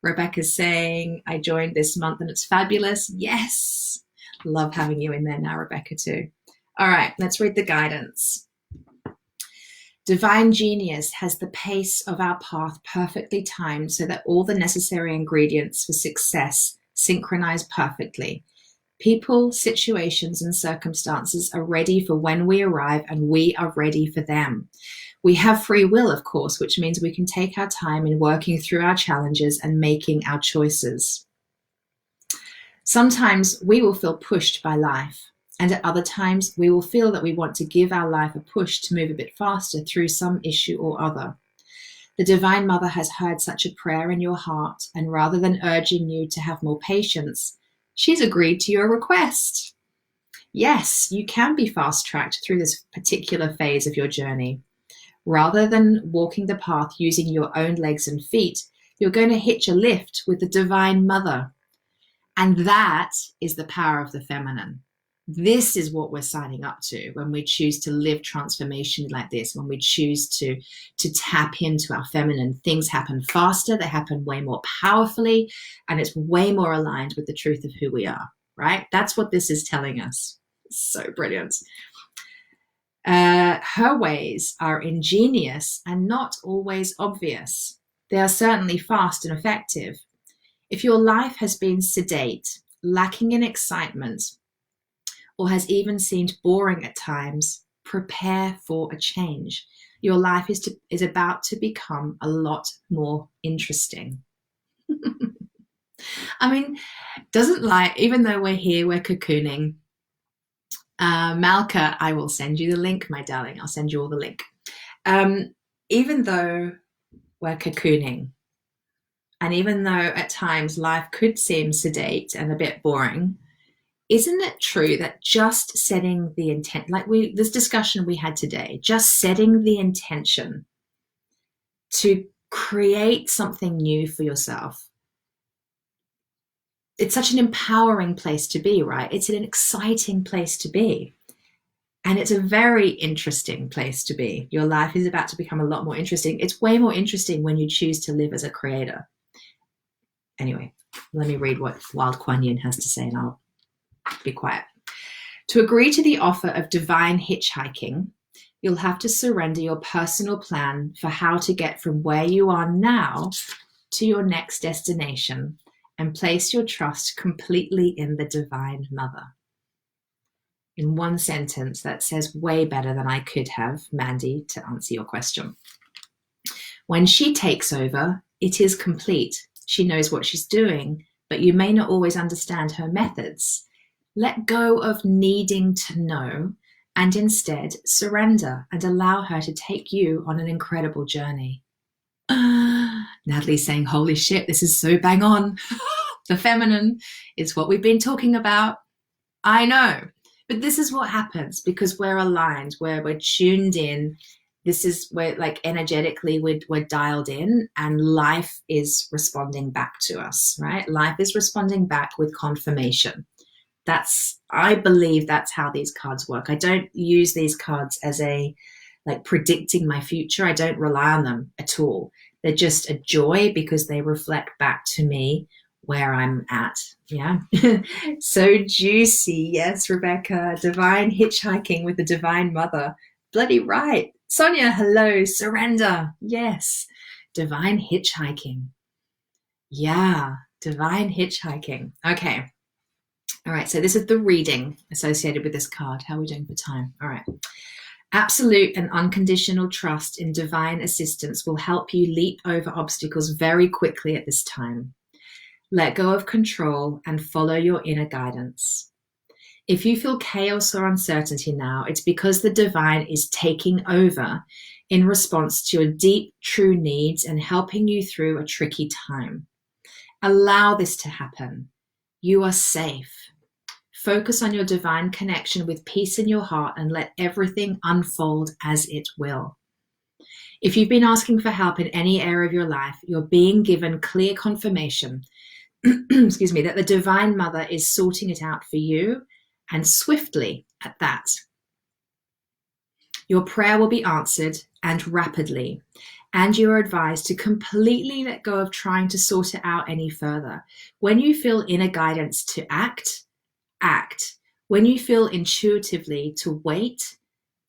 Rebecca's saying, I joined this month and it's fabulous. Yes. Love having you in there now, Rebecca, too. All right, let's read the guidance. Divine genius has the pace of our path perfectly timed so that all the necessary ingredients for success synchronize perfectly. People, situations, and circumstances are ready for when we arrive, and we are ready for them. We have free will, of course, which means we can take our time in working through our challenges and making our choices. Sometimes we will feel pushed by life, and at other times we will feel that we want to give our life a push to move a bit faster through some issue or other. The Divine Mother has heard such a prayer in your heart, and rather than urging you to have more patience, she's agreed to your request. Yes, you can be fast-tracked through this particular phase of your journey. Rather than walking the path using your own legs and feet, you're going to hitch a lift with the Divine Mother. And that is the power of the feminine. This is what we're signing up to when we choose to live transformation like this, when we choose to tap into our feminine. Things happen faster, they happen way more powerfully, and it's way more aligned with the truth of who we are, right? That's what this is telling us. So brilliant. Her ways are ingenious and not always obvious. They are certainly fast and effective. If your life has been sedate, lacking in excitement, or has even seemed boring at times, prepare for a change. Your life is about to become a lot more interesting. I mean, even though we're here, we're cocooning. Malka, I will send you the link, my darling. I'll send you all the link. Even though we're cocooning, and even though at times life could seem sedate and a bit boring, isn't it true that just setting the intent, this discussion we had today, just setting the intention to create something new for yourself, it's such an empowering place to be, right? It's an exciting place to be. And it's a very interesting place to be. Your life is about to become a lot more interesting. It's way more interesting when you choose to live as a creator. Anyway, let me read what Wild Kuan Yin has to say and I'll be quiet. To agree to the offer of divine hitchhiking, you'll have to surrender your personal plan for how to get from where you are now to your next destination and place your trust completely in the Divine Mother. In one sentence, that says way better than I could have, Mandy, to answer your question. When she takes over, it is complete. She knows what she's doing, but you may not always understand her methods. Let go of needing to know and instead surrender and allow her to take you on an incredible journey. Natalie's saying, holy shit, this is so bang on. The feminine is what we've been talking about. I know, but this is what happens because we're aligned, where we're tuned in This is where, like, energetically we're dialed in, and life is responding back to us, right? Life is responding back with confirmation. I believe that's how these cards work. I don't use these cards as a, like, predicting my future. I don't rely on them at all. They're just a joy because they reflect back to me where I'm at. Yeah. So juicy. Yes, Rebecca. Divine hitchhiking with the Divine Mother. Bloody right. Sonia, hello. Surrender. Yes. Divine hitchhiking. Yeah. Divine hitchhiking. Okay. All right. So this is the reading associated with this card. How are we doing for time? All right. Absolute and unconditional trust in divine assistance will help you leap over obstacles very quickly at this time. Let go of control and follow your inner guidance. If you feel chaos or uncertainty now, it's because the divine is taking over in response to your deep, true needs and helping you through a tricky time. Allow this to happen. You are safe. Focus on your divine connection with peace in your heart and let everything unfold as it will. If you've been asking for help in any area of your life, you're being given clear confirmation excuse me, that the Divine Mother is sorting it out for you, and swiftly at that. Your prayer will be answered, and rapidly, and you are advised to completely let go of trying to sort it out any further. When you feel inner guidance to act, act. When you feel intuitively to wait,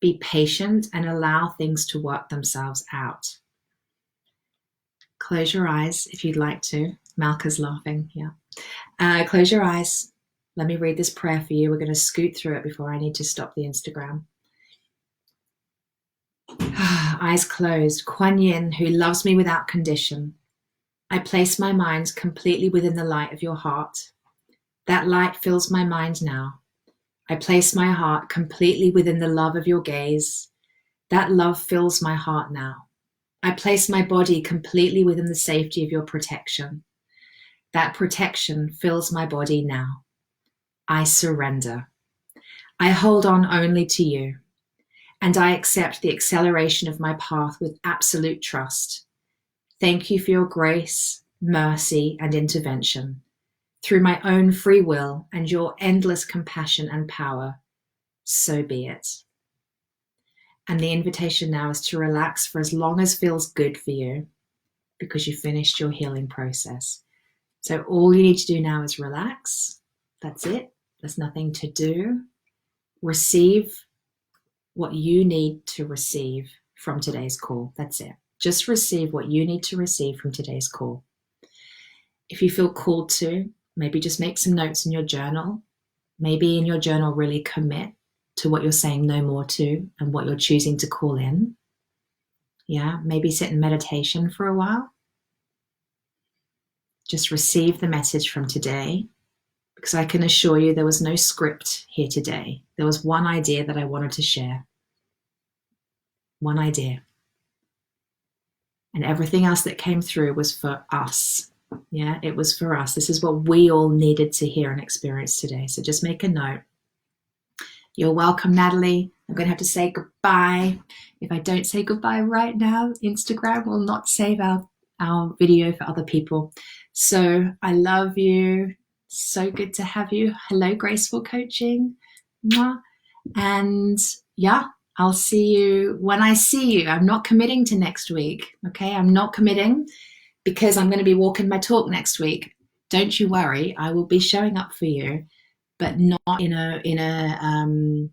be patient and allow things to work themselves out. Close your eyes if you'd like to. Malka's laughing, yeah. Close your eyes. Let me read this prayer for you. We're going to scoot through it before I need to stop the Instagram. Eyes closed. Kuan Yin, who loves me without condition. I place my mind completely within the light of your heart. That light fills my mind now. I place my heart completely within the love of your gaze. That love fills my heart now. I place my body completely within the safety of your protection. That protection fills my body now. I surrender. I hold on only to you, and I accept the acceleration of my path with absolute trust. Thank you for your grace, mercy, and intervention. Through my own free will and your endless compassion and power, so be it. And the invitation now is to relax for as long as feels good for you, because you finished your healing process. So all you need to do now is relax. That's it. There's nothing to do. Receive what you need to receive from today's call. That's it. Just receive what you need to receive from today's call. If you feel called to, maybe just make some notes in your journal. Maybe in your journal really commit to what you're saying no more to and what you're choosing to call in. Yeah, maybe sit in meditation for a while. Just receive the message from today, because I can assure you there was no script here today. There was one idea that I wanted to share. One idea. And everything else that came through was for us. Yeah, it was for us. This is what we all needed to hear and experience today. So just make a note. You're welcome, Natalie. I'm going to have to say goodbye. If I don't say goodbye right now, Instagram will not save our video for other people. So I love you. So good to have you. Hello, Graceful Coaching. And yeah, I'll see you when I see you. I'm not committing to next week. Okay, I'm not committing because I'm going to be walking my talk next week. Don't you worry. I will be showing up for you, but not in a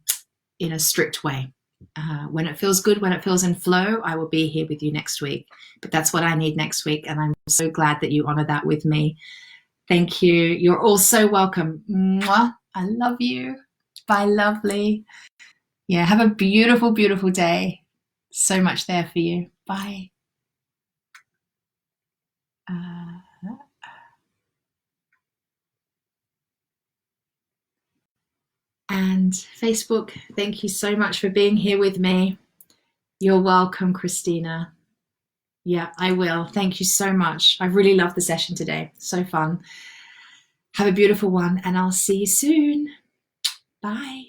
strict way. When it feels good, when it feels in flow, I will be here with you next week. But that's what I need next week, and I'm so glad that you honor that with me. Thank you. You're all so welcome. Mwah. I love you. Bye, lovely. Yeah, have a beautiful, beautiful day. So much there for you. Bye. And Facebook, thank you so much for being here with me. You're welcome, Christina. Yeah, I will. Thank you so much. I really loved the session today. So fun. Have a beautiful one, and I'll see you soon. Bye.